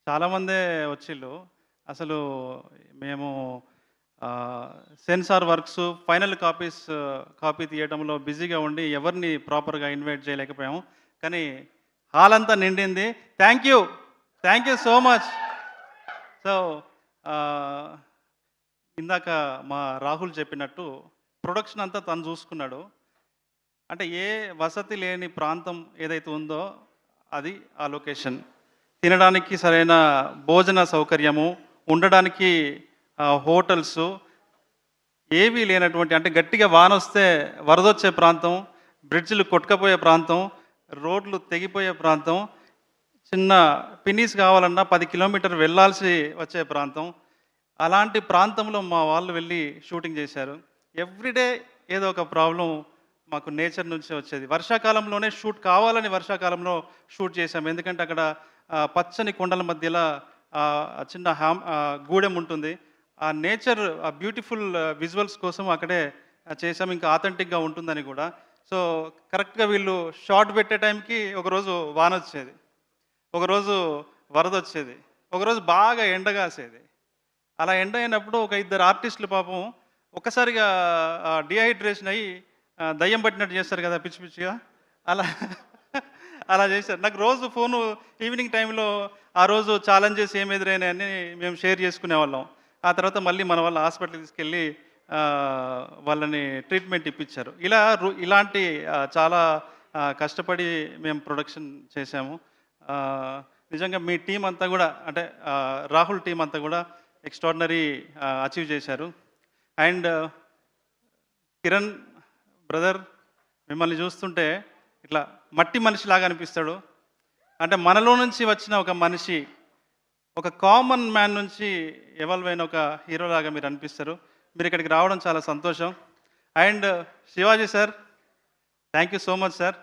చాలామందే వచ్చిళ్ళు. అసలు మేము censor works, final copy తీయడంలో బిజీగా ఉండి ఎవరిని ప్రాపర్‌గా ఇన్వైట్ చేయలేకపోయాము. కానీ హాల్ అంతా నిండింది. Thank you. Thank you so much. So, ఆహ్, ఇందాక మా రాహుల్ చెప్పినట్టు ప్రొడక్షన్ అంతా తను చూసుకున్నాడు. అంటే ఏ వసతి లేని ప్రాంతం ఏదైతే ఉందో అది ఆ లొకేషన్. తినడానికి సరైన భోజన సౌకర్యము, ఉండడానికి హోటల్సు ఏవీ లేనటువంటి, అంటే గట్టిగా వానొస్తే వరదొచ్చే ప్రాంతం, బ్రిడ్జ్‌లు కొట్టుకపోయే ప్రాంతం, రోడ్లు తెగిపోయే ప్రాంతం, చిన్న పిన్నీస్ కావాలన్నా 10 కిలోమీటర్లు వెళ్ళాల్సి వచ్చే ప్రాంతం. అలాంటి ప్రాంతంలో మా వాళ్ళు వెళ్ళి షూటింగ్ చేశారు. ఎవ్రీడే ఏదో ఒక ప్రాబ్లమ్ మాకు నేచర్ నుంచే వచ్చేది. వర్షాకాలంలోనే షూట్ కావాలని వర్షాకాలంలో షూట్ చేశాము. ఎందుకంటే అక్కడ పచ్చని కొండల మధ్యలో చిన్న గూడెం ఉంటుంది. ఆ నేచర్, ఆ బ్యూటిఫుల్ విజువల్స్ కోసం అక్కడే చేసాము. ఇంకా ఆథెంటిక్‌గా ఉంటుందని కూడా. సో, కరెక్ట్‌గా వీళ్ళు షాట్ పెట్టే టైంకి ఒకరోజు వానొచ్చేది, ఒకరోజు వరదొచ్చేది, ఒకరోజు బాగా ఎండగాసేది. అలా ఎండ్ అయినప్పుడు ఒక ఇద్దరు ఆర్టిస్టులు పాపం ఒక్కసారిగా డీహైడ్రేషన్ అయ్యి దయ్యం పట్టినట్టు చేస్తారు కదా పిచ్చి పిచ్చిగా, అలా అలా చేశారు. నాకు రోజు ఫోను ఈవినింగ్ టైంలో ఆ రోజు ఛాలెంజెస్ ఏమి ఎదురైనాయని మేము షేర్ చేసుకునేవాళ్ళం. ఆ తర్వాత మళ్ళీ మన వాళ్ళ హాస్పిటల్కి తీసుకెళ్ళి వాళ్ళని ట్రీట్మెంట్ ఇప్పించారు. ఇలాంటి చాలా కష్టపడి మేము ప్రొడక్షన్ చేశాము. నిజంగా మీ టీం అంతా కూడా, అంటే రాహుల్ టీం అంతా కూడా ఎక్స్ట్రాడినరీ అచీవ్ చేశారు. అండ్ కిరణ్ బ్రదర్, మిమ్మల్ని చూస్తుంటే ఇట్లా మట్టి మనిషిలాగా అనిపిస్తాడు. అంటే మనలో నుంచి వచ్చిన ఒక మనిషి, ఒక కామన్ మ్యాన్ నుంచి ఎవాల్వ్ అయిన ఒక హీరోలాగా మీరు అనిపిస్తారు. మీరు ఇక్కడికి రావడం చాలా సంతోషం. And Shivaji sir, thank you so much sir.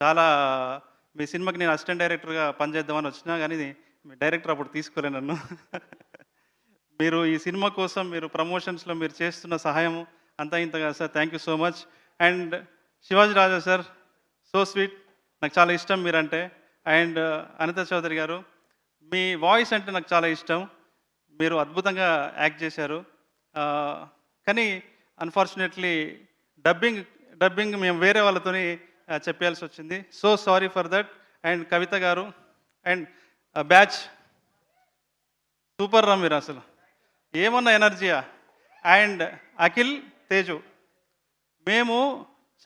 చాలా మీ సినిమాకి నేను అసిస్టెంట్ డైరెక్టర్గా పనిచేద్దామని వచ్చినా కానీ మీ డైరెక్టర్ అప్పుడు తీసుకోలే నన్ను. మీరు ఈ సినిమా కోసం మీరు ప్రమోషన్స్లో మీరు చేస్తున్న సహాయం అంతా ఇంతగా sir, thank you so much. And Shivaji Raja sir, so sweet, నాకు చాలా ఇష్టం మీరంటే. అండ్ అనిత చౌదరి గారు, మీ వాయిస్ అంటే నాకు చాలా ఇష్టం. మీరు అద్భుతంగా యాక్ట్ చేశారు. కానీ అన్ఫార్చునేట్లీ డబ్బింగ్ మేము వేరే వాళ్ళతోని చెప్పాల్సి వచ్చింది. So sorry for that. And Kavitha garu and batch, super రా మీరు, అసలు ఏమన్నా ఎనర్జీయా. అండ్ అఖిల్, తేజు, మేము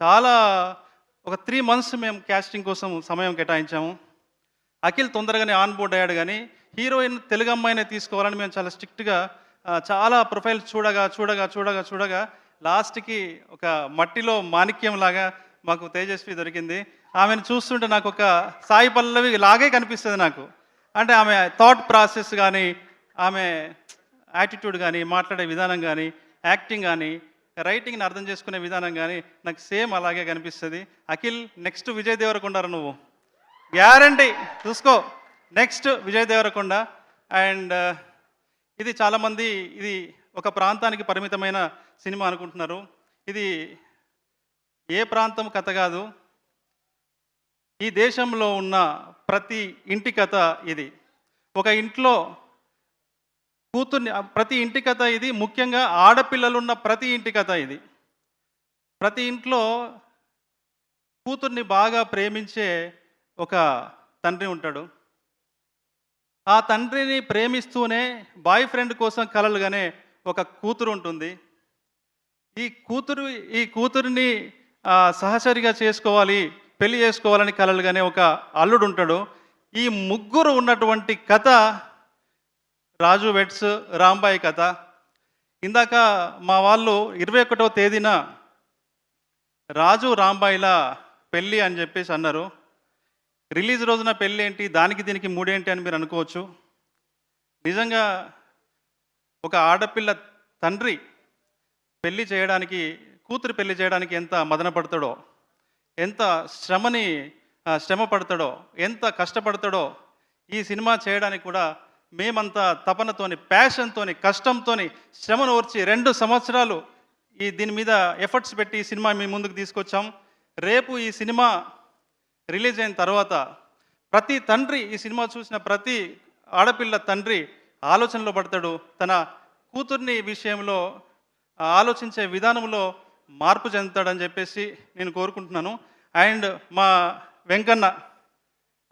చాలా ఒక 3 months మేము క్యాస్టింగ్ కోసం సమయం కేటాయించాము. అఖిల్ తొందరగానే ఆన్ బోర్డ్ అయ్యాడు, కానీ హీరోయిన్ తెలుగు అమ్మాయినే తీసుకోవాలని మేము చాలా స్ట్రిక్ట్గా చాలా ప్రొఫైల్స్ చూడగా లాస్ట్కి ఒక మట్టిలో మాణిక్యం లాగా మాకు తేజస్వి దొరికింది. ఆమెను చూస్తుంటే నాకు ఒక సాయి పల్లవి లాగే కనిపిస్తుంది నాకు. అంటే ఆమె థాట్ ప్రాసెస్ కానీ, ఆమె యాటిట్యూడ్ కానీ, మాట్లాడే విధానం కానీ, యాక్టింగ్ కానీ, రైటింగ్ని అర్థం చేసుకునే విధానం కానీ నాకు సేమ్ అలాగే కనిపిస్తుంది. అఖిల్, నెక్స్ట్ విజయ్ దేవరకొండ నువ్వు, గ్యారంటీ చూసుకో, నెక్స్ట్ విజయ్ దేవరకొండ. అండ్ ఇది చాలామంది ఇది ఒక ప్రాంతానికి పరిమితమైన సినిమా అనుకుంటున్నారు. ఇది ఏ ప్రాంతం కథ కాదు, ఈ దేశంలో ఉన్న ప్రతి ఇంటి కథ ఇది. ఒక ఇంట్లో కూతుర్ని, ప్రతి ఇంటి కథ ఇది. ముఖ్యంగా ఆడపిల్లలున్న ప్రతి ఇంటి కథ ఇది. ప్రతి ఇంట్లో కూతుర్ని బాగా ప్రేమించే ఒక తండ్రి ఉంటాడు. ఆ తండ్రిని ప్రేమిస్తూనే బాయ్ ఫ్రెండ్ కోసం కలలుగానే ఒక కూతురు ఉంటుంది. ఈ కూతురిని సహచరిగా చేసుకోవాలి, పెళ్లి చేసుకోవాలని కలలుగానే ఒక అల్లుడు ఉంటాడు. ఈ ముగ్గురు ఉన్నటువంటి కథ రాజు వెడ్స్ రాంబాయి కథ. ఇందాక మా వాళ్ళు 21వ తేదీన రాజు రాంబాయిల పెళ్ళి అని చెప్పేసి అన్నారు. రిలీజ్ రోజున పెళ్ళి ఏంటి, దానికి దీనికి మూడేంటి అని మీరు అనుకోవచ్చు. నిజంగా ఒక ఆడపిల్ల తండ్రి కూతురు పెళ్లి చేయడానికి ఎంత మదన పడతాడో, ఎంత శ్రమ పడతాడో, ఎంత కష్టపడతాడో ఈ సినిమా చేయడానికి కూడా మేమంతా తపనతోని, ప్యాషన్తోని, కష్టంతోని, శ్రమను ఓర్చి 2 సంవత్సరాలు దీని మీద ఎఫర్ట్స్ పెట్టి ఈ సినిమా మీ ముందుకు తీసుకొచ్చాం. రేపు ఈ సినిమా రిలీజ్ అయిన తర్వాత ప్రతి తండ్రి, ఈ సినిమా చూసిన ప్రతి ఆడపిల్ల తండ్రి ఆలోచనలో పడతాడు. తన కూతుర్ని విషయంలో ఆలోచించే విధానంలో మార్పు చెందుతాడని చెప్పేసి నేను కోరుకుంటున్నాను. అండ్ మా వెంకన్న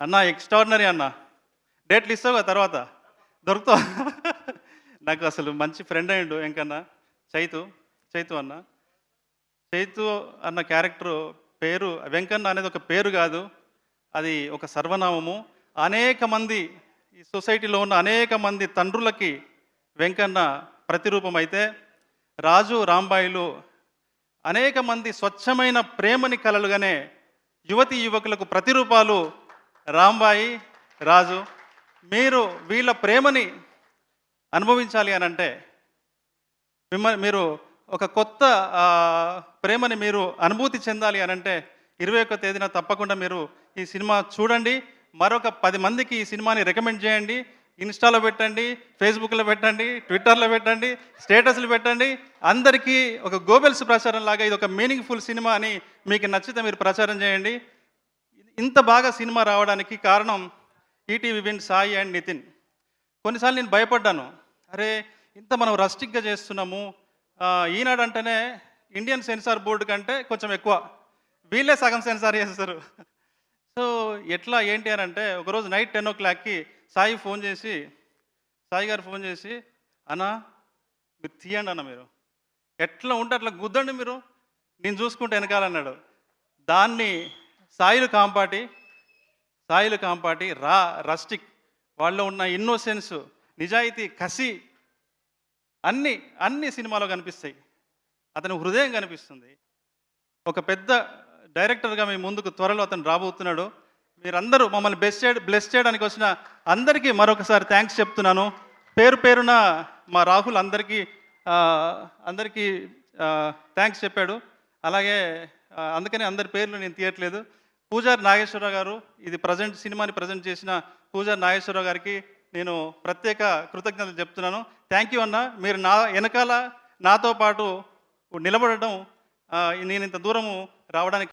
అన్న ఎక్స్ట్రాడినరీ అన్న. డేట్లు ఇస్తావు కదా తర్వాత దొరుకుతావు. నాకు అసలు మంచి ఫ్రెండ్ అయ్యిండు వెంకన్న. చైతు చైతు అన్న. చైతు అన్న క్యారెక్టర్ పేరు వెంకన్న అనేది ఒక పేరు కాదు, అది ఒక సర్వనామము. అనేక మంది ఈ సొసైటీలో ఉన్న అనేక మంది తండ్రులకి వెంకన్న ప్రతిరూపం అయితే, రాజు రాంబాయిలు అనేక మంది స్వచ్ఛమైన ప్రేమని కలలుగానే యువతి యువకులకు ప్రతిరూపాలు రాంబాయి, రాజు. మీరు వీళ్ళ ప్రేమని అనుభవించాలి అని అంటే మీరు ఒక కొత్త ప్రేమని మీరు అనుభూతి చెందాలి అని అంటే 21వ తేదీన తప్పకుండా మీరు ఈ సినిమా చూడండి. మరొక 10 మందికి ఈ సినిమాని రికమెండ్ చేయండి. ఇన్స్టాలో పెట్టండి, ఫేస్బుక్లో పెట్టండి, ట్విట్టర్లో పెట్టండి, స్టేటస్లు పెట్టండి. అందరికీ ఒక గోబెల్స్ ప్రచారం లాగా ఇది ఒక మీనింగ్ఫుల్ సినిమా అని మీకు నచ్చితే మీరు ప్రచారం చేయండి. ఇంత బాగా సినిమా రావడానికి కారణం ETV win, Sai and Nitin. కొన్నిసార్లు నేను భయపడ్డాను, అరే ఇంత మనం రస్టిక్గా చేస్తున్నాము, ఈనాడు అంటేనే ఇండియన్ సెన్సార్ బోర్డు కంటే కొంచెం ఎక్కువ, వీళ్ళే సగం సెన్సార్ చేస్తారు. సో ఎట్లా ఏంటి అని అంటే ఒకరోజు నైట్ 10 o'clockకి సాయి గారు ఫోన్ చేసి అన్న మీరు తీయండి అన్న, మీరు ఎట్లా ఉంటే అట్లా గుద్దండి, మీరు నేను చూసుకుంటే వెనకాలన్నాడు. దాన్ని సాయిలు కాంపాటి రస్టిక్ వాళ్ళలో ఉన్న ఇన్నోసెన్స్, నిజాయితీ, కసి అన్ని సినిమాలో కనిపిస్తాయి. అతని హృదయం కనిపిస్తుంది. ఒక పెద్ద డైరెక్టర్గా మీ ముందుకు త్వరలో అతను రాబోతున్నాడు. మీరందరూ మమ్మల్ని బ్లెస్ చేయడానికి వచ్చిన అందరికీ మరొకసారి థ్యాంక్స్ చెప్తున్నాను. పేరున మా రాహుల్ అందరికీ థ్యాంక్స్ చెప్పాడు. అలాగే అందుకని అందరి పేర్లు నేను తీయట్లేదు. పూజారి నాగేశ్వరరావు గారు, ఇది సినిమాని ప్రజెంట్ చేసిన పూజారి నాగేశ్వరరావు గారికి నేను ప్రత్యేక కృతజ్ఞతలు చెప్తున్నాను. థ్యాంక్ యూ అన్న, మీరు నా వెనకాల నాతో పాటు నిలబడడం, నేను ఇంత దూరము రావడానికి